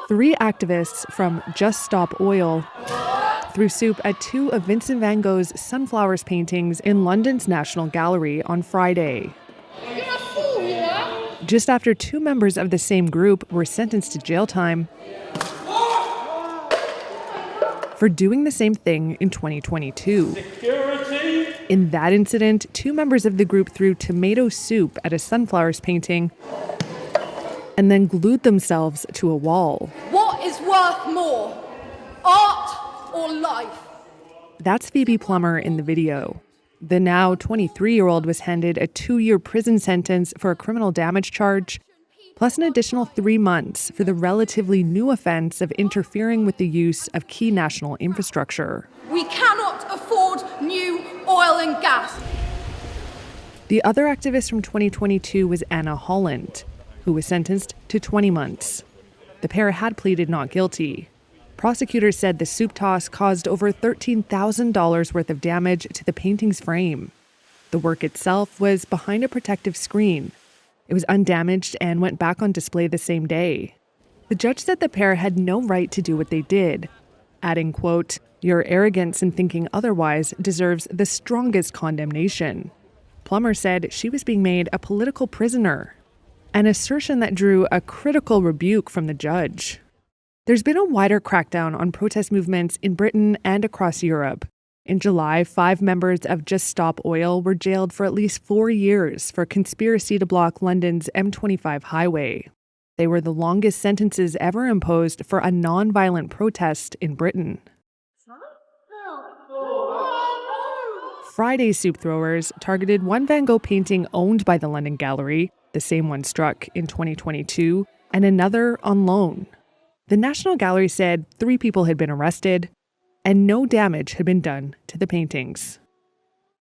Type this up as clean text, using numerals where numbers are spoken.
Three activists from Just Stop Oil threw soup at two of Vincent van Gogh's Sunflowers paintings in London's National Gallery on Friday. Just after two members of the same group were sentenced to jail time for doing the same thing in 2022. Security. In that incident, two members of the group threw tomato soup at a Sunflowers painting and then glued themselves to a wall. What is worth more, art or life? That's Phoebe Plummer in the video. The now 23-year-old was handed a 2-year prison sentence for a criminal damage charge, plus an additional 3 months for the relatively new offense of interfering with the use of key national infrastructure. We cannot afford new oil and gas. The other activist from 2022 was Anna Holland, who was sentenced to 20 months. The pair had pleaded not guilty. Prosecutors said the soup toss caused over $13,000 worth of damage to the painting's frame. The work itself was behind a protective screen. It was undamaged and went back on display the same day. The judge said the pair had no right to do what they did, adding, quote, "Your arrogance in thinking otherwise deserves the strongest condemnation." Plummer said she was being made a political prisoner, an assertion that drew a critical rebuke from the judge. There's been a wider crackdown on protest movements in Britain and across Europe. In July, 5 members of Just Stop Oil were jailed for at least 4 years for conspiracy to block London's M25 highway. They were the longest sentences ever imposed for a non-violent protest in Britain. Friday's soup throwers targeted one Van Gogh painting owned by the London Gallery, the same one struck in 2022, and another on loan. The National Gallery said 3 people had been arrested and no damage had been done to the paintings.